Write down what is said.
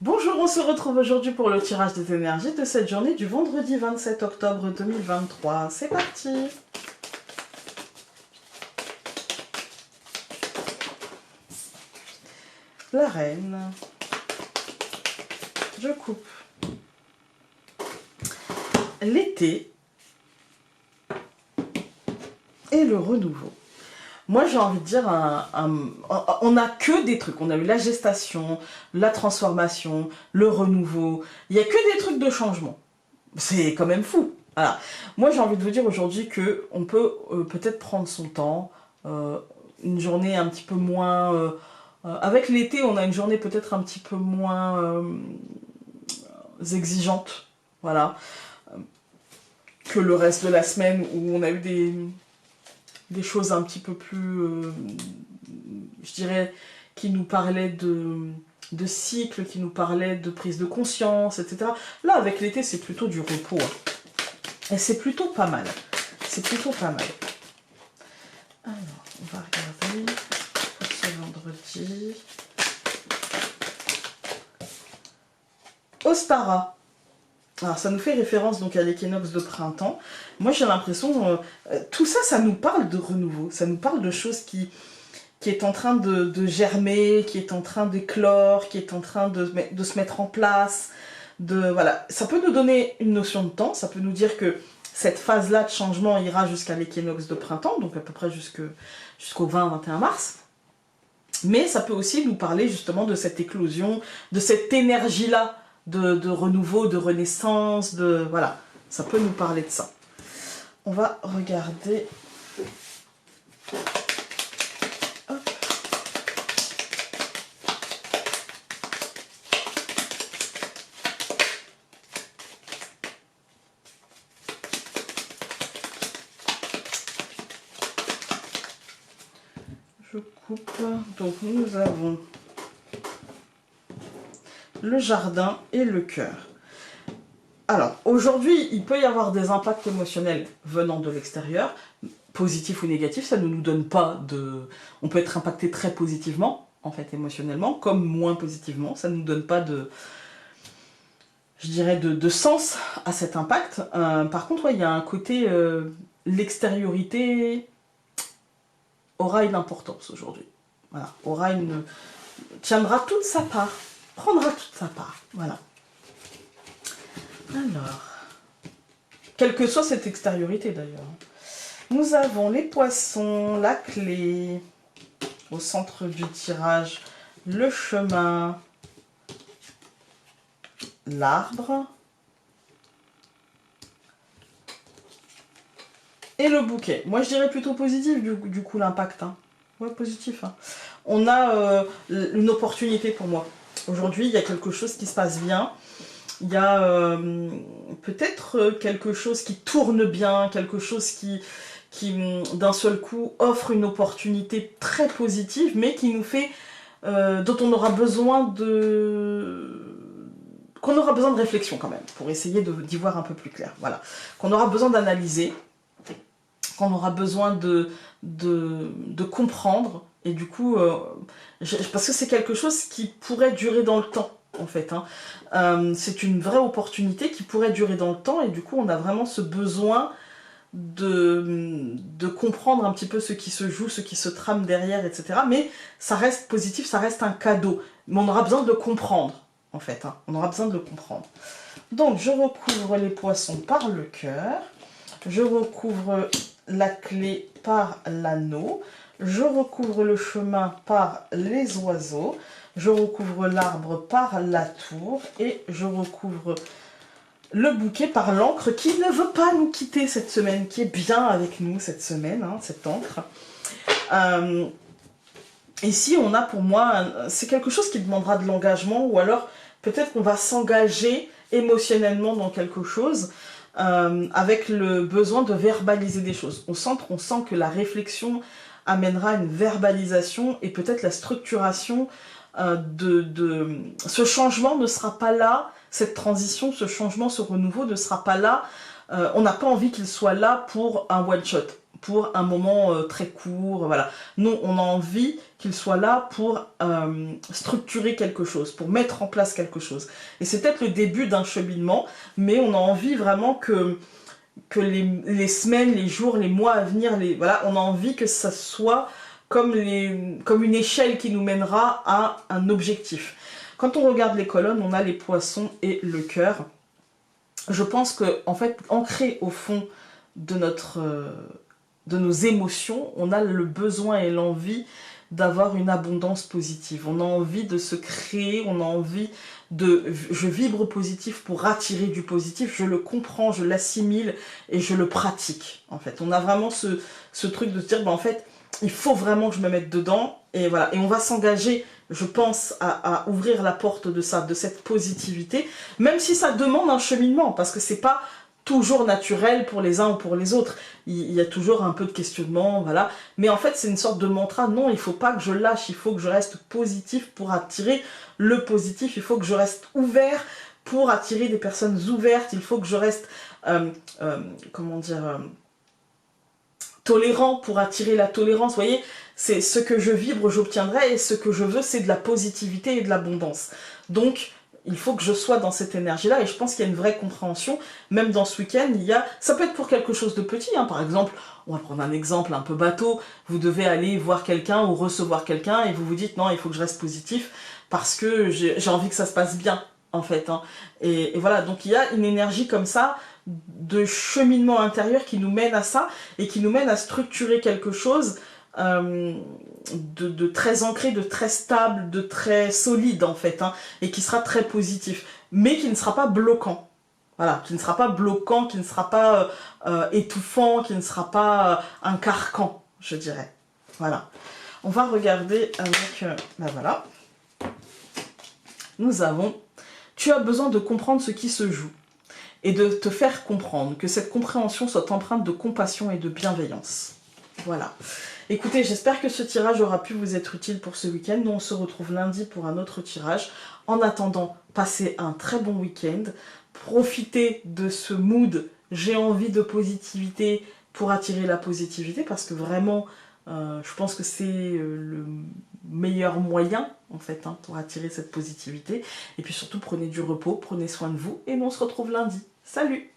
Bonjour, on se retrouve aujourd'hui pour le tirage des énergies de cette journée du vendredi 27 octobre 2023. C'est parti! La reine. Je coupe. L'été et le renouveau. Moi, j'ai envie de dire, on n'a que des trucs. On a eu la gestation, la transformation, le renouveau. Il n'y a que des trucs de changement. C'est quand même fou. Voilà. Moi, j'ai envie de vous dire aujourd'hui que on peut peut-être prendre son temps, une journée un petit peu moins. Avec l'été, on a une journée peut-être un petit peu moins exigeante, voilà, que le reste de la semaine où on a eu des choses un petit peu plus, je dirais, qui nous parlaient de cycle, qui nous parlaient de prise de conscience, etc. Là, avec l'été, c'est plutôt du repos. Hein. Et c'est plutôt pas mal. C'est plutôt pas mal. Alors, on va regarder pour ce vendredi. Ostara. Alors, ça nous fait référence donc à l'équinoxe de printemps. Moi, j'ai l'impression, tout ça, ça nous parle de renouveau. Ça nous parle de choses qui est en train de germer, qui est en train d'éclore, qui est en train de se mettre en place. Voilà. Ça peut nous donner une notion de temps, ça peut nous dire que cette phase-là de changement ira jusqu'à l'équinoxe de printemps, donc à peu près jusqu'au 20-21 mars. Mais ça peut aussi nous parler justement de cette éclosion, de cette énergie-là de renouveau, de renaissance, voilà. Ça peut nous parler de ça. On va regarder... Je coupe. Donc nous avons le jardin et le cœur. Alors, aujourd'hui, il peut y avoir des impacts émotionnels venant de l'extérieur, positifs ou négatifs, ça ne nous donne pas de... On peut être impacté très positivement, en fait, émotionnellement, comme moins positivement, ça ne nous donne pas de... Je dirais de sens à cet impact. Par contre, ouais, il y a un côté... l'extériorité aura une importance aujourd'hui. Voilà, tiendra toute sa part, prendra toute sa part, voilà. Alors, quelle que soit cette extériorité d'ailleurs. Nous avons les poissons, la clé, au centre du tirage, le chemin, l'arbre et le bouquet. Moi je dirais plutôt positif du coup l'impact. Hein. Ouais, positif. Hein. On a une opportunité pour moi. Aujourd'hui, il y a quelque chose qui se passe bien. Il y a peut-être quelque chose qui tourne bien, quelque chose qui d'un seul coup offre une opportunité très positive, mais qui nous fait, dont on aura besoin qu'on aura besoin de réflexion quand même, pour essayer d'y voir un peu plus clair. Voilà, qu'on aura besoin d'analyser, qu'on aura besoin de comprendre, et du coup, parce que c'est quelque chose qui pourrait durer dans le temps. En fait, hein. C'est une vraie opportunité qui pourrait durer dans le temps et du coup on a vraiment ce besoin de comprendre un petit peu ce qui se joue, ce qui se trame derrière, etc. Mais ça reste positif, ça reste un cadeau. Mais on aura besoin de le comprendre, en fait. Hein. On aura besoin de le comprendre. Donc je recouvre les poissons par le cœur, je recouvre la clé par l'anneau, je recouvre le chemin par les oiseaux, je recouvre l'arbre par la tour et je recouvre le bouquet par l'encre qui ne veut pas nous quitter cette semaine, qui est bien avec nous cette semaine, hein, cette encre. Ici, on a pour moi, c'est quelque chose qui demandera de l'engagement ou alors peut-être qu'on va s'engager émotionnellement dans quelque chose avec le besoin de verbaliser des choses. On sent que la réflexion amènera une verbalisation et peut-être la structuration ce changement ne sera pas là, cette transition, ce changement, ce renouveau ne sera pas là, on n'a pas envie qu'il soit là pour un one shot, pour un moment très court, voilà. Non, on a envie qu'il soit là pour structurer quelque chose, pour mettre en place quelque chose. Et c'est peut-être le début d'un cheminement, mais on a envie vraiment que les semaines, les jours, les mois à venir, voilà, on a envie que ça soit comme une échelle qui nous mènera à un objectif. Quand on regarde les colonnes, on a les poissons et le cœur. Je pense que, en fait, ancré au fond de nos émotions, on a le besoin et l'envie d'avoir une abondance positive. On a envie de se créer, on a envie je vibre positif pour attirer du positif, je le comprends, je l'assimile et je le pratique, en fait. On a vraiment ce truc de se dire, ben, en fait, il faut vraiment que je me mette dedans, et voilà. Et on va s'engager, je pense, à ouvrir la porte de ça, de cette positivité, même si ça demande un cheminement, parce que c'est pas toujours naturel pour les uns ou pour les autres. Il y a toujours un peu de questionnement, voilà. Mais en fait, c'est une sorte de mantra. Non, il faut pas que je lâche, il faut que je reste positif pour attirer le positif. Il faut que je reste ouvert pour attirer des personnes ouvertes. Il faut que je reste, comment dire, tolérant pour attirer la tolérance. Vous voyez, c'est ce que je vibre, j'obtiendrai, et ce que je veux, c'est de la positivité et de l'abondance. Donc, il faut que je sois dans cette énergie-là, et je pense qu'il y a une vraie compréhension. Même dans ce week-end, ça peut être pour quelque chose de petit, hein. Par exemple, on va prendre un exemple un peu bateau, vous devez aller voir quelqu'un ou recevoir quelqu'un, et vous vous dites, non, il faut que je reste positif, parce que j'ai envie que ça se passe bien, en fait, hein. Et voilà, donc il y a une énergie comme ça, de cheminement intérieur qui nous mène à ça, et qui nous mène à structurer quelque chose de très ancré, de très stable, de très solide en fait, hein, et qui sera très positif, mais qui ne sera pas bloquant. Voilà, qui ne sera pas bloquant, qui ne sera pas étouffant, qui ne sera pas un carcan, je dirais. Voilà. On va regarder avec... ben voilà. Nous avons... Tu as besoin de comprendre ce qui se joue et de te faire comprendre, que cette compréhension soit empreinte de compassion et de bienveillance. Voilà. Écoutez, j'espère que ce tirage aura pu vous être utile pour ce week-end. Nous, on se retrouve lundi pour un autre tirage. En attendant, passez un très bon week-end. Profitez de ce mood « j'ai envie de positivité » pour attirer la positivité, parce que vraiment, je pense que c'est le meilleur moyen, en fait, hein, pour attirer cette positivité. Et puis surtout, prenez du repos, prenez soin de vous, et nous, on se retrouve lundi. Salut!